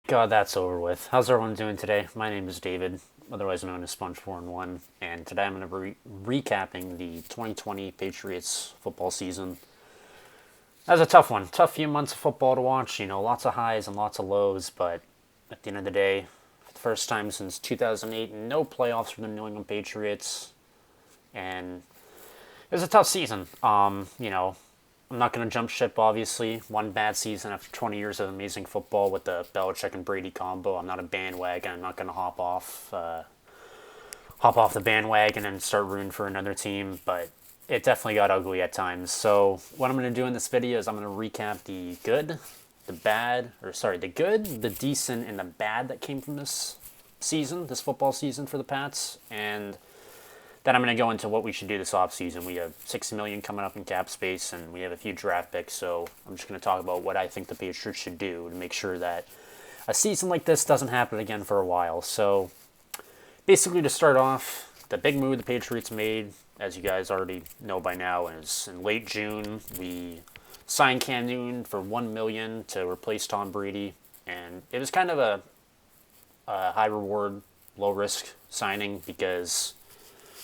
God, that's over with. How's everyone doing today? My name is David, otherwise known as Sponge4-1, and today I'm going to be recapping the 2020 Patriots football season. That was a tough one. Tough few months of football to watch, lots of highs and lots of lows, but at the end of the day, for the first time since 2008, no playoffs for the New England Patriots, and it was a tough season. I'm not going to jump ship, obviously. One bad season after 20 years of amazing football with the Belichick and Brady combo. I'm not a bandwagon. I'm not going to hop off the bandwagon and start rooting for another team, but it definitely got ugly at times. So what I'm going to do in this video is I'm going to recap the good, the good, the decent, and the bad that came from this football season for the Pats, and then I'm going to go into what we should do this offseason. We have $6 million coming up in cap space, and we have a few draft picks, so I'm just going to talk about what I think the Patriots should do to make sure that a season like this doesn't happen again for a while. So basically, to start off, the big move the Patriots made, as you guys already know by now, is in late June, we signed Cam Newton for $1 million to replace Tom Brady, and it was kind of a high reward, low risk signing because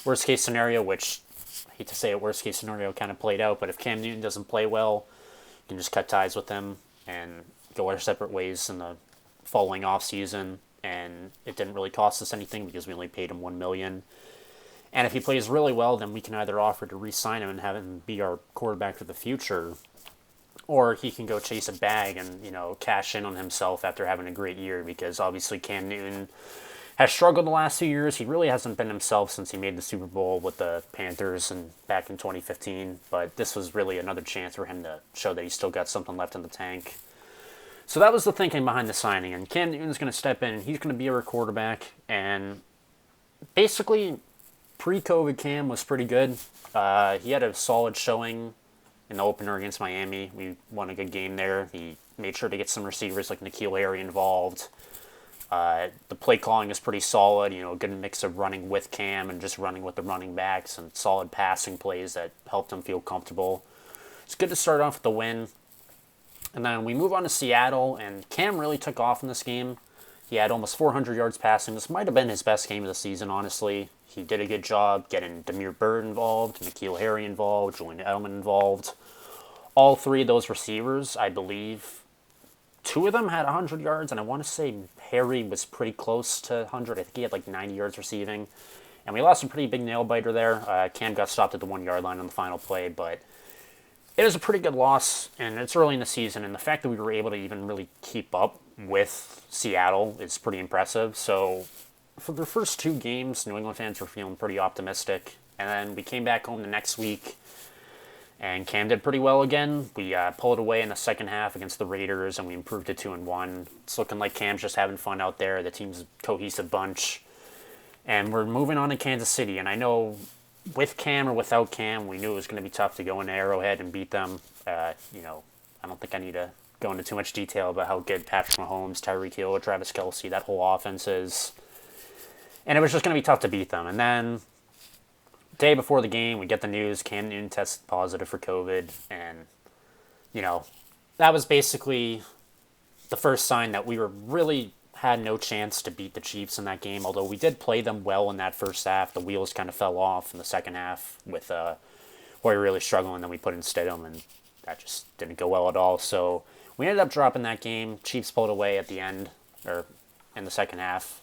worst case scenario, which I hate to say it, worst case scenario kind of played out, but if Cam Newton doesn't play well, you can just cut ties with him and go our separate ways in the following offseason. And it didn't really cost us anything because we only paid him $1 million. And if he plays really well, then we can either offer to re-sign him and have him be our quarterback for the future, or he can go chase a bag and, cash in on himself after having a great year, because obviously Cam Newton has struggled the last 2 years. He really hasn't been himself since he made the Super Bowl with the Panthers and back in 2015. But this was really another chance for him to show that he's still got something left in the tank. So that was the thinking behind the signing. And Cam Newton's going to step in. He's going to be our quarterback. And basically, pre-COVID Cam was pretty good. He had a solid showing in the opener against Miami. We won a good game there. He made sure to get some receivers like N'Keal Harry involved. The play calling is pretty solid, a good mix of running with Cam and just running with the running backs, and solid passing plays that helped him feel comfortable. It's good to start off with the win. And then we move on to Seattle, and Cam really took off in this game. He had almost 400 yards passing. This might have been his best game of the season, honestly. He did a good job getting Demir Bird involved, N'Keal Harry involved, Julian Edelman involved. All three of those receivers, I believe, two of them had 100 yards, and I want to say Harry was pretty close to 100. I think he had like 90 yards receiving. And we lost a pretty big nail-biter there. Cam got stopped at the 1-yard line on the final play, but it was a pretty good loss, and it's early in the season, and the fact that we were able to even really keep up with Seattle is pretty impressive. So for the first two games, New England fans were feeling pretty optimistic, and then we came back home the next week, and Cam did pretty well again. We pulled away in the second half against the Raiders, and we improved to 2-1. It's looking like Cam's just having fun out there. The team's a cohesive bunch. And we're moving on to Kansas City. And I know with Cam or without Cam, we knew it was going to be tough to go into Arrowhead and beat them. I don't think I need to go into too much detail about how good Patrick Mahomes, Tyreek Hill, Travis Kelce, that whole offense is. And it was just going to be tough to beat them. And then day before the game, we get the news Cam Newton tested positive for COVID, and that was basically the first sign that we were really had no chance to beat the Chiefs in that game. Although we did play them well in that first half, the wheels kind of fell off in the second half with Hoyer really struggling. Then we put in Stidham, and that just didn't go well at all. So we ended up dropping that game. Chiefs pulled away at the end, or in the second half.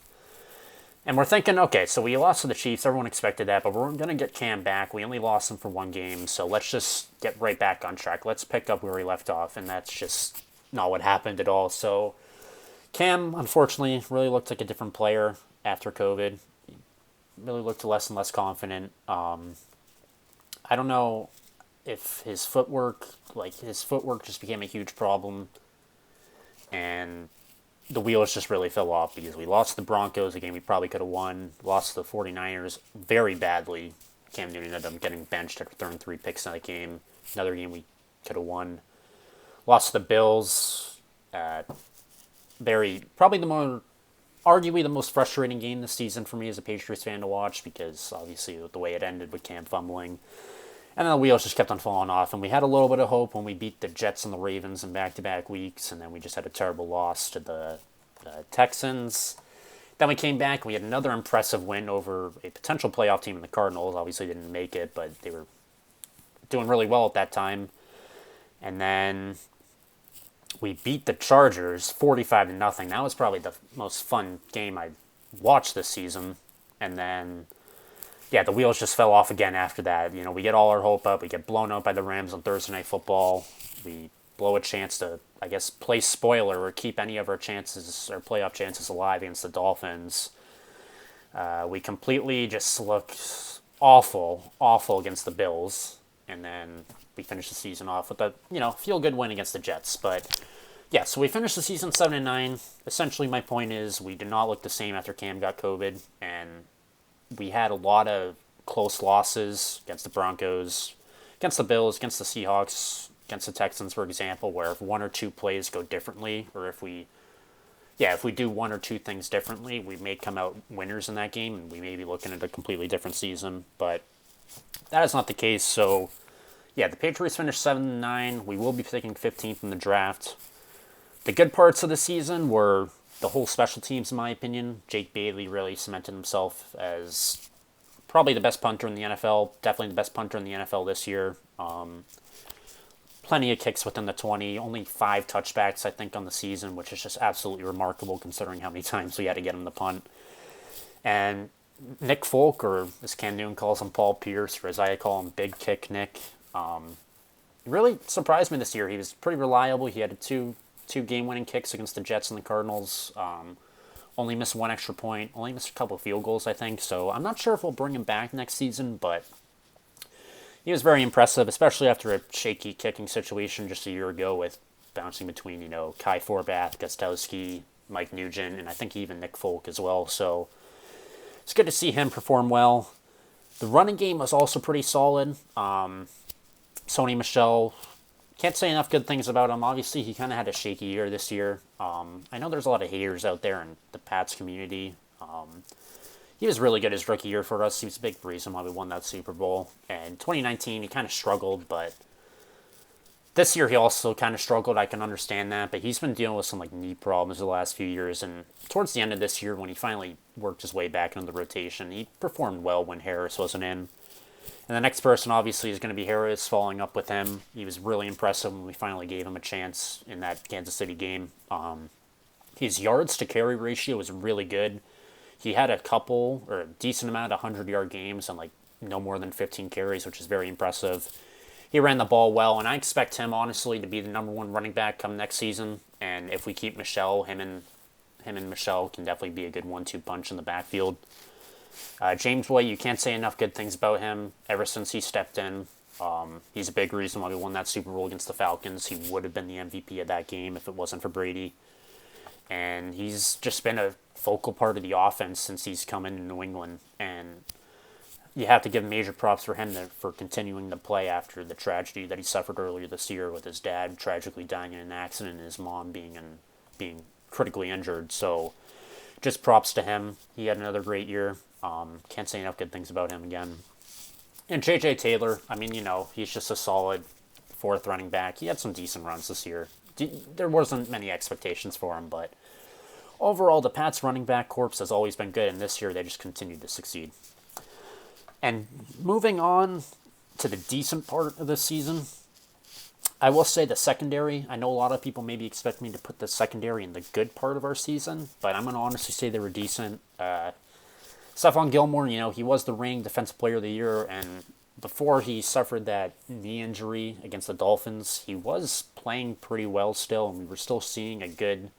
And we're thinking, okay, so we lost to the Chiefs. Everyone expected that, but we're going to get Cam back. We only lost him for one game, so let's just get right back on track. Let's pick up where we left off, and that's just not what happened at all. So Cam, unfortunately, really looked like a different player after COVID. He really looked less and less confident. I don't know if his footwork just became a huge problem, and the wheels just really fell off because we lost the Broncos, a game we probably could have won. Lost the 49ers very badly. Cam Newton ended up getting benched after throwing 3 picks in that game. Another game we could have won. Lost the Bills. Arguably the most frustrating game this season for me as a Patriots fan to watch, because obviously the way it ended with Cam fumbling. And then the wheels just kept on falling off, and we had a little bit of hope when we beat the Jets and the Ravens in back-to-back weeks, and then we just had a terrible loss to the Texans. Then we came back and we had another impressive win over a potential playoff team in the Cardinals. Obviously didn't make it, but they were doing really well at that time. And then we beat the Chargers 45-0. That was probably the most fun game I watched this season. And then, yeah, the wheels just fell off again after that. You know, we get all our hope up. We get blown out by the Rams on Thursday Night Football. We blow a chance to, I guess, play spoiler or keep any of our chances, our playoff chances alive against the Dolphins. We completely just look awful against the Bills. And then we finish the season off with a, feel-good win against the Jets. But, yeah, so we finished the season 7-9. Essentially, my point is we did not look the same after Cam got COVID. And we had a lot of close losses against the Broncos, against the Bills, against the Seahawks, against the Texans, for example, where if one or two plays go differently, or if we do one or two things differently, we may come out winners in that game, and we may be looking at a completely different season. But that is not the case. So, yeah, the Patriots finished 7-9. We will be picking 15th in the draft. The good parts of the season were the whole special teams, in my opinion. Jake Bailey really cemented himself as probably the best punter in the NFL. Definitely the best punter in the NFL this year. Plenty of kicks within the 20. Only 5 touchbacks, I think, on the season, which is just absolutely remarkable considering how many times we had to get him to punt. And Nick Folk, or as Cam Newton calls him, Paul Pierce, or as I call him, Big Kick Nick, really surprised me this year. He was pretty reliable. He had two game-winning kicks against the Jets and the Cardinals. Only missed 1 extra point. Only missed a couple of field goals, I think. So I'm not sure if we'll bring him back next season, but he was very impressive, especially after a shaky kicking situation just a year ago with bouncing between, Kai Forbath, Gostowski, Mike Nugent, and I think even Nick Folk as well. So it's good to see him perform well. The running game was also pretty solid. Sony Michel, can't say enough good things about him. Obviously, he kind of had a shaky year this year. I know there's a lot of haters out there in the Pats community. He was really good his rookie year for us. He was a big reason why we won that Super Bowl. And 2019, he kind of struggled, but this year he also kind of struggled. I can understand that, but he's been dealing with some knee problems the last few years. And towards the end of this year, when he finally worked his way back into the rotation, he performed well when Harris wasn't in. And the next person, obviously, is going to be Harris, following up with him. He was really impressive when we finally gave him a chance in that Kansas City game. His yards to carry ratio was really good. He had a decent amount of 100-yard games and no more than 15 carries, which is very impressive. He ran the ball well, and I expect him, honestly, to be the number 1 running back come next season. And if we keep Michel, him and Michel can definitely be a good 1-2 punch in the backfield. James White, you can't say enough good things about him ever since he stepped in. He's a big reason why we won that Super Bowl against the Falcons. He would have been the MVP of that game if it wasn't for Brady. And he's just been a focal part of the offense since he's come into New England. And you have to give major props for him for continuing to play after the tragedy that he suffered earlier this year with his dad tragically dying in an accident and his mom being critically injured. So just props to him. He had another great year. Can't say enough good things about him again. And J.J. Taylor, he's just a solid 4th running back. He had some decent runs this year. There wasn't many expectations for him, but overall, the Pats running back corps has always been good, and this year they just continued to succeed. And moving on to the decent part of the season, I will say the secondary. I know a lot of people maybe expect me to put the secondary in the good part of our season, but I'm going to honestly say they were decent. Stephon Gilmore, he was the reigning Defensive Player of the Year, and before he suffered that knee injury against the Dolphins, he was playing pretty well still, and we were still seeing a good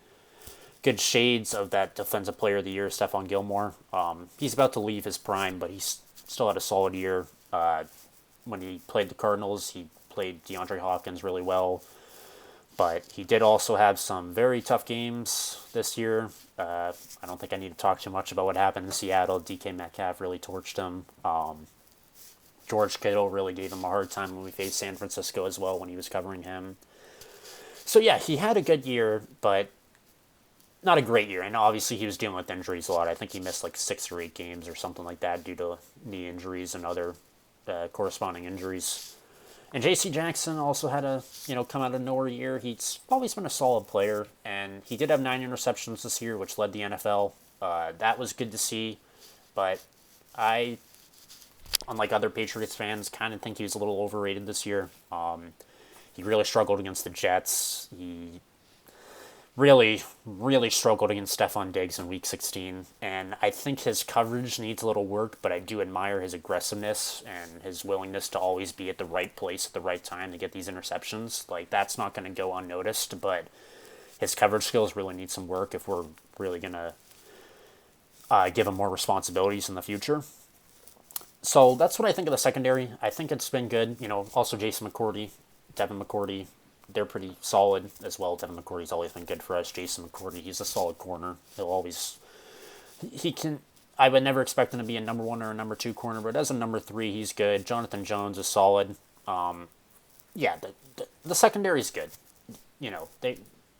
shades of that Defensive Player of the Year, Stephon Gilmore. He's about to leave his prime, but he's still had a solid year. When he played the Cardinals, he played DeAndre Hopkins really well. But he did also have some very tough games this year. I don't think I need to talk too much about what happened in Seattle. DK Metcalf really torched him. George Kittle really gave him a hard time when we faced San Francisco as well when he was covering him. So yeah, he had a good year, but not a great year. And obviously he was dealing with injuries a lot. I think he missed 6 or 8 games or something like that due to knee injuries and other corresponding injuries. And J.C. Jackson also had a, come out of nowhere year. He's always been a solid player, and he did have 9 interceptions this year, which led the NFL. That was good to see, but I, unlike other Patriots fans, kind of think he was a little overrated this year. He really struggled against the Jets. He really, really struggled against Stephon Diggs in Week 16, and I think his coverage needs a little work, but I do admire his aggressiveness and his willingness to always be at the right place at the right time to get these interceptions. Like, that's not going to go unnoticed, but his coverage skills really need some work if we're really going to give him more responsibilities in the future. So that's what I think of the secondary. I think it's been good. Also Jason McCourty, Devin McCourty, they're pretty solid as well. Devin McCourty's always been good for us. Jason McCourty, he's a solid corner. He can. I would never expect him to be a number 1 or a number 2 corner, but as a number 3, he's good. Jonathan Jones is solid. Yeah, the secondary is good. They're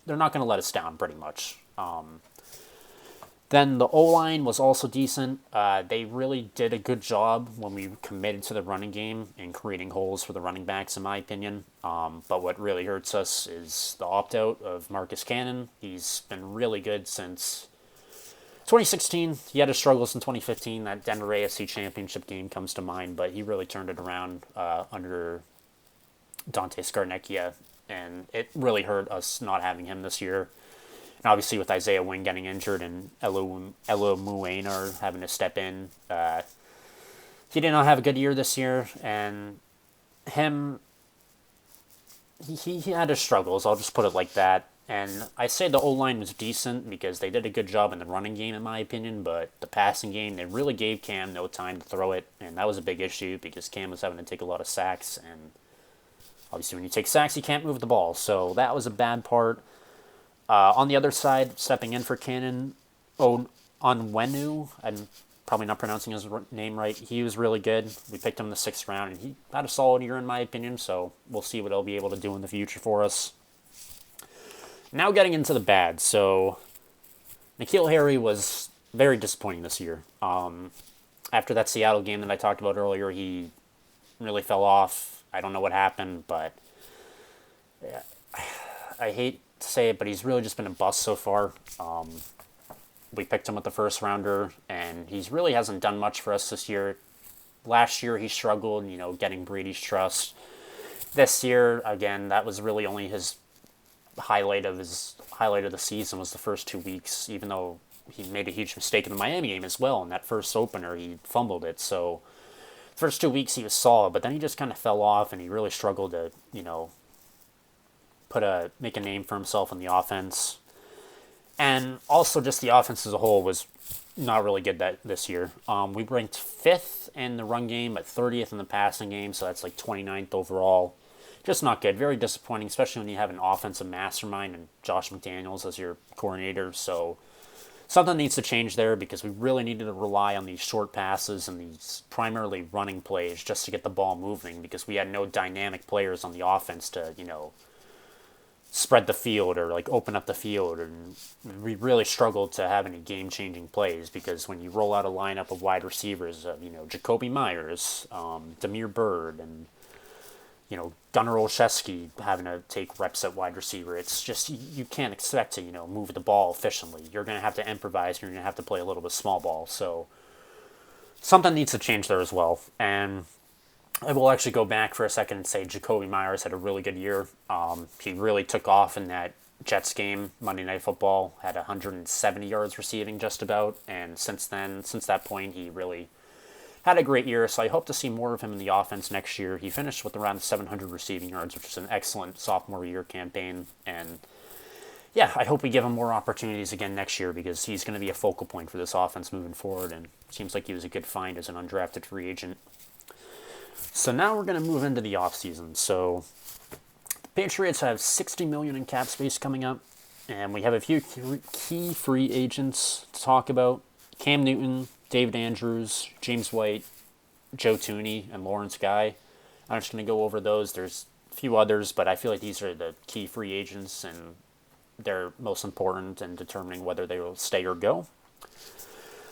not going to let us down pretty much. Then the O-line was also decent. They really did a good job when we committed to the running game and creating holes for the running backs, in my opinion. But what really hurts us is the opt-out of Marcus Cannon. He's been really good since 2016. He had his struggles in 2015. That Denver AFC Championship game comes to mind, but he really turned it around under Dante Scarnecchia, and it really hurt us not having him this year. And obviously, with Isaiah Wynn getting injured and Elo Muena having to step in, he did not have a good year this year. And he had his struggles. I'll just put it like that. And I say the O-line was decent because they did a good job in the running game, in my opinion. But the passing game, they really gave Cam no time to throw it, and that was a big issue because Cam was having to take a lot of sacks. And obviously, when you take sacks, you can't move the ball. So that was a bad part. On the other side, stepping in for Cannon, Onwenu, I'm probably not pronouncing his name right. He was really good. We picked him in the 6th round, and he had a solid year in my opinion, so we'll see what he'll be able to do in the future for us. Now getting into the bad. So N'Keal Harry was very disappointing this year. After that Seattle game that I talked about earlier, he really fell off. I don't know what happened, but I hate to say it, but he's really just been a bust so far. We picked him with the 1st rounder, and he really hasn't done much for us this year. Last year he struggled, getting Brady's trust. This year, again, that was really only his highlight of the season was the first 2 weeks, even though he made a huge mistake in the Miami game as well. In that first opener, he fumbled it. So the first 2 weeks he was solid, but then he just kind of fell off, and he really struggled to, make a name for himself in the offense. And also just the offense as a whole was not really good this year. We ranked 5th in the run game, but 30th in the passing game, so that's like 29th overall. Just not good. Very disappointing, especially when you have an offensive mastermind and Josh McDaniels as your coordinator. So something needs to change there because we really needed to rely on these short passes and these primarily running plays just to get the ball moving because we had no dynamic players on the offense to, spread the field or open up the field, and we really struggled to have any game-changing plays because when you roll out a lineup of wide receivers of Jacoby Myers, Damiere Byrd, and Gunnar Olszewski having to take reps at wide receiver, it's just you can't expect to move the ball efficiently. You're going to have to improvise. You're going to have to play a little bit small ball. So something needs to change there as well. And I will actually go back for a second and say Jacoby Myers had a really good year. He really took off in that Jets game, Monday Night Football, had 170 yards receiving just about, and since that point, he really had a great year, so I hope to see more of him in the offense next year. He finished with around 700 receiving yards, which is an excellent sophomore year campaign, and yeah, I hope we give him more opportunities again next year because he's going to be a focal point for this offense moving forward, and it seems like he was a good find as an undrafted free agent. So now we're going to move into the offseason. So the Patriots have $60 million in cap space coming up, and we have a few key free agents to talk about. Cam Newton, David Andrews, James White, Joe Thuney, and Lawrence Guy. I'm just going to go over those. There's a few others, but I feel like these are the key free agents, and they're most important in determining whether they will stay or go.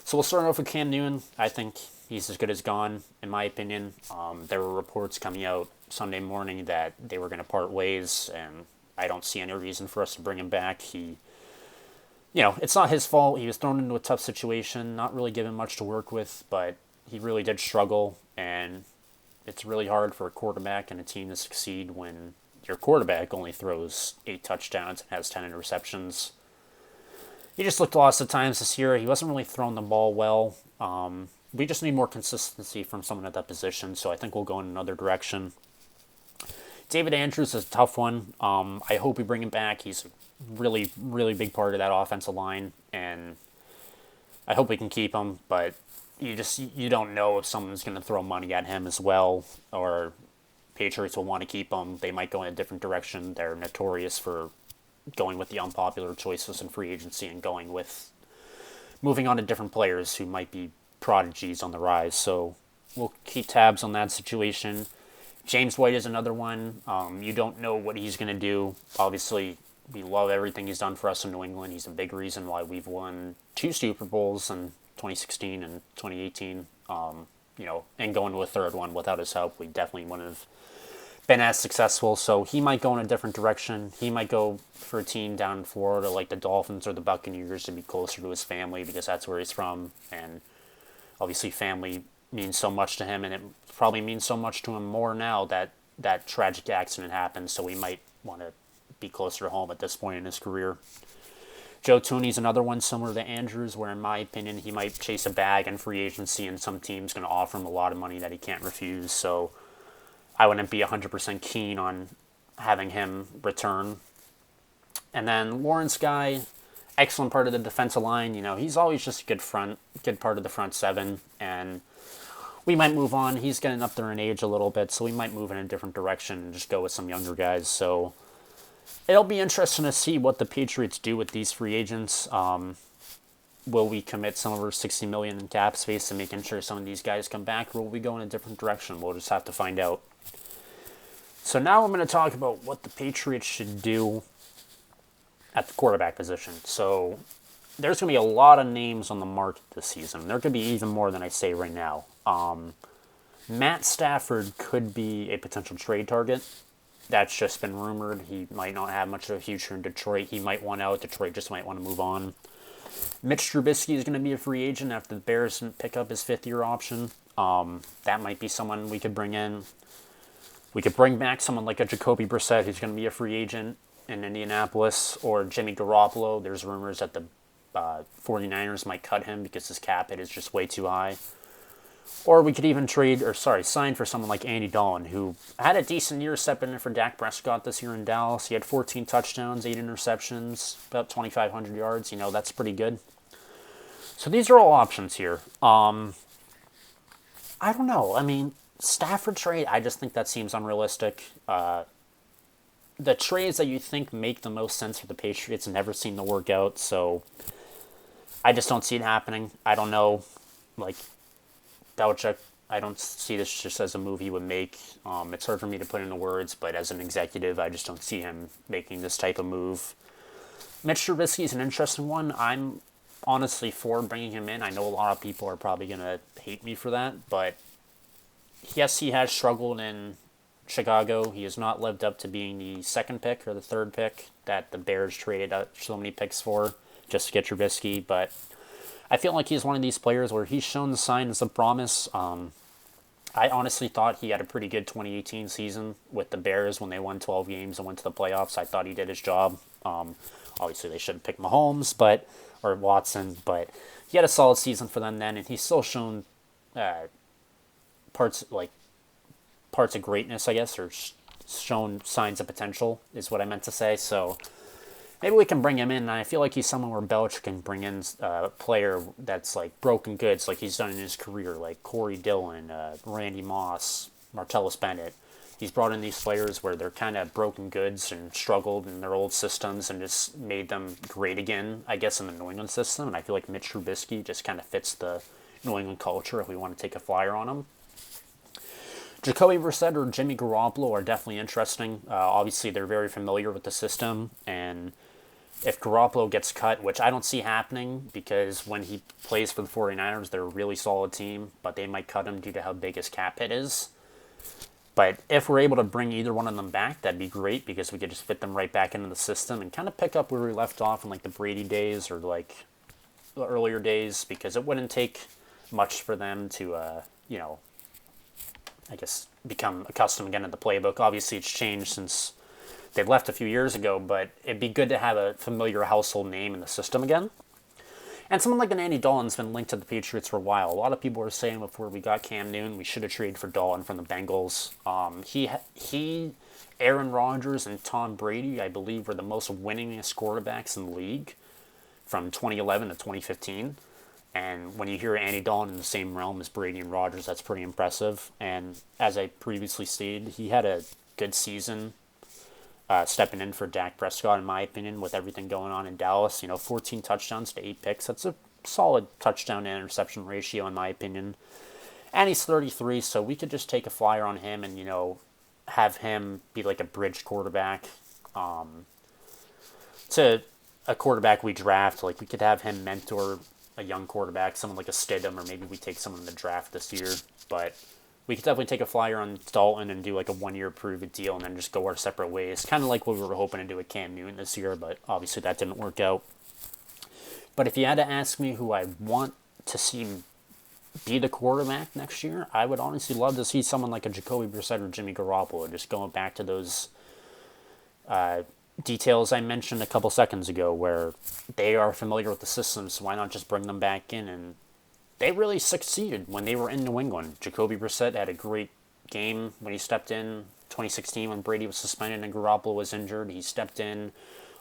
So we'll start off with Cam Newton. I think he's as good as gone, in my opinion. There were reports coming out Sunday morning that they were going to part ways, and I don't see any reason for us to bring him back. It's not his fault. He was thrown into a tough situation, not really given much to work with, but he really did struggle, and it's really hard for a quarterback and a team to succeed when your quarterback only throws 8 touchdowns and has 10 interceptions. He just looked lost at times this year. He wasn't really throwing the ball well. We just need more consistency from someone at that position, so I think we'll go in another direction. David Andrews is a tough one. I hope we bring him back. He's a really, really big part of that offensive line, and I hope we can keep him, but you don't know if someone's going to throw money at him as well, or Patriots will want to keep him. They might go in a different direction. They're notorious for going with the unpopular choices in free agency and moving on to different players who might be prodigies on the rise. So we'll keep tabs on that situation. James White is another one. You don't know what he's going to do. Obviously, we love everything he's done for us in New England. He's a big reason why we've won 2 Super Bowls in 2016 and 2018. And going to a third one without his help, we definitely wouldn't have been as successful. So he might go in a different direction. He might go for a team down in Florida like the Dolphins or the Buccaneers to be closer to his family because that's where he's from. And obviously family means so much to him, and it probably means so much to him more now that that tragic accident happened. So he might want to be closer to home at this point in his career. Joe Thuney's another one similar to Andrews, where in my opinion he might chase a bag in free agency and some team's going to offer him a lot of money that he can't refuse. So I wouldn't be 100% keen on having him return. And then Lawrence Guy, excellent part of the defensive line. He's always just a good part of the front seven, and we might move on. He's getting up there in age a little bit, so we might move in a different direction and just go with some younger guys. So it'll be interesting to see what the Patriots do with these free agents. Will we commit some of our $60 million in cap space to making sure some of these guys come back, or will we go in a different direction? We'll just have to find out. So now I'm going to talk about what the Patriots should do at the quarterback position. So there's going to be a lot of names on the market this season. There could be even more than I say right now. Matt Stafford could be a potential trade target. That's just been rumored. He might not have much of a future in Detroit. He might want out. Detroit just might want to move on. Mitch Trubisky is going to be a free agent after the Bears pick up his 5th-year option. That might be someone we could bring in. We could bring back someone like a Jacoby Brissett, who's going to be a free agent in Indianapolis, or Jimmy Garoppolo. There's rumors that the 49ers might cut him because his cap hit is just way too high. Or we could even sign for someone like Andy Dalton, who had a decent year stepping in for Dak Prescott this year in Dallas. He had 14 touchdowns, 8 interceptions, about 2,500 yards. That's pretty good. So these are all options here. I don't know. Stafford trade, I just think that seems unrealistic. The trades that you think make the most sense for the Patriots never seem to work out, so I just don't see it happening. I don't know. Belichick, I don't see this just as a move he would make. It's hard for me to put into words, but as an executive, I just don't see him making this type of move. Mitch Trubisky is an interesting one. I'm honestly for bringing him in. I know a lot of people are probably going to hate me for that, but yes, he has struggled in Chicago. He has not lived up to being the 2nd pick or the 3rd pick that the Bears traded out so many picks for just to get Trubisky, but I feel like he's one of these players where he's shown the signs of promise. I honestly thought he had a pretty good 2018 season with the Bears when they won 12 games and went to the playoffs. I thought he did his job. Obviously, they shouldn't pick Mahomes or Watson, but he had a solid season for them then, and he's still shown parts of greatness, I guess, or shown signs of potential is what I meant to say. So maybe we can bring him in, and I feel like he's someone where Belichick can bring in a player that's broken goods, like he's done in his career, like Corey Dillon, Randy Moss, Martellus Bennett. He's brought in these players where they're kind of broken goods and struggled in their old systems and just made them great again, I guess, in the New England system. And I feel like Mitch Trubisky just kind of fits the New England culture if we want to take a flyer on him. Jacoby Brissett or Jimmy Garoppolo are definitely interesting. Obviously, they're very familiar with the system, and if Garoppolo gets cut, which I don't see happening because when he plays for the 49ers, they're a really solid team, but they might cut him due to how big his cap hit is. But if we're able to bring either one of them back, that'd be great because we could just fit them right back into the system and kind of pick up where we left off in like the Brady days or like the earlier days, because it wouldn't take much for them to, you know, I guess become accustomed again to the playbook. Obviously, it's changed since they left a few years ago, but it'd be good to have a familiar household name in the system again. And someone like an Andy Dalton's been linked to the Patriots for a while. A lot of people were saying before we got Cam Newton, we should have traded for Dalton from the Bengals. He, Aaron Rodgers, and Tom Brady, I believe, were the most winningest quarterbacks in the league from 2011 to 2015. And when you hear Andy Dalton in the same realm as Brady and Rodgers, that's pretty impressive. And as I previously stated, he had a good season stepping in for Dak Prescott, in my opinion, with everything going on in Dallas. 14 touchdowns to 8 picks. That's a solid touchdown to interception ratio, in my opinion. And he's 33, so we could just take a flyer on him and, have him be like a bridge quarterback to a quarterback we draft. Like, we could have him mentor a young quarterback, someone like a Stidham, or maybe we take someone in the draft this year. But we could definitely take a flyer on Dalton and do like a 1-year prove-it deal and then just go our separate ways. Kind of like what we were hoping to do with Cam Newton this year, but obviously that didn't work out. But if you had to ask me who I want to see be the quarterback next year, I would honestly love to see someone like a Jacoby Brissett or Jimmy Garoppolo. Just going back to those details I mentioned a couple seconds ago where they are familiar with the system, so why not just bring them back in? And they really succeeded when they were in New England. Jacoby Brissett had a great game when he stepped in 2016 when Brady was suspended and Garoppolo was injured. He stepped in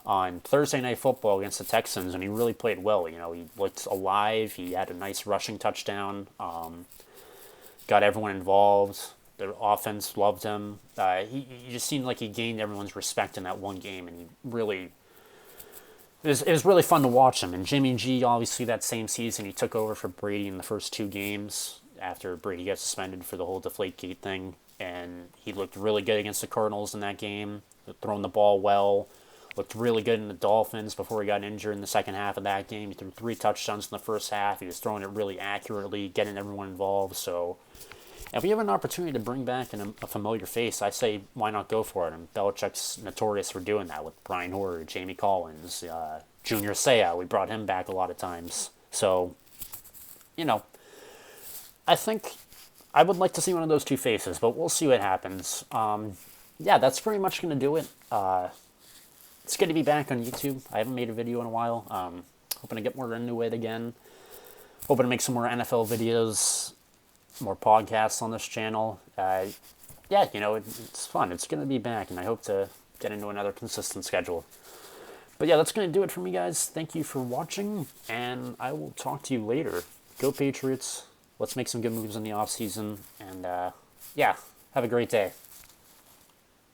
on Thursday Night Football against the Texans, and he really played well. He looked alive. He had a nice rushing touchdown. Got everyone involved. The offense loved him. He just seemed like he gained everyone's respect in that one game, and he really... It was really fun to watch him. And Jimmy G, obviously, that same season, he took over for Brady in the first 2 games after Brady got suspended for the whole Deflategate thing. And he looked really good against the Cardinals in that game, throwing the ball well. Looked really good in the Dolphins before he got injured in the second half of that game. He threw 3 touchdowns in the first half. He was throwing it really accurately, getting everyone involved. So if we have an opportunity to bring back a familiar face, I say why not go for it? And Belichick's notorious for doing that with Brian Hoyer, Jamie Collins, Junior Seau. We brought him back a lot of times. So, I think I would like to see one of those 2 faces, but we'll see what happens. Yeah, that's pretty much going to do it. It's good to be back on YouTube. I haven't made a video in a while. Hoping to get more into it again. Hoping to make some more NFL videos, more podcasts on this channel. Yeah, it's fun. It's going to be back, and I hope to get into another consistent schedule. But yeah, that's going to do it for me, guys. Thank you for watching, and I will talk to you later. Go Patriots. Let's make some good moves in the offseason, and yeah, have a great day.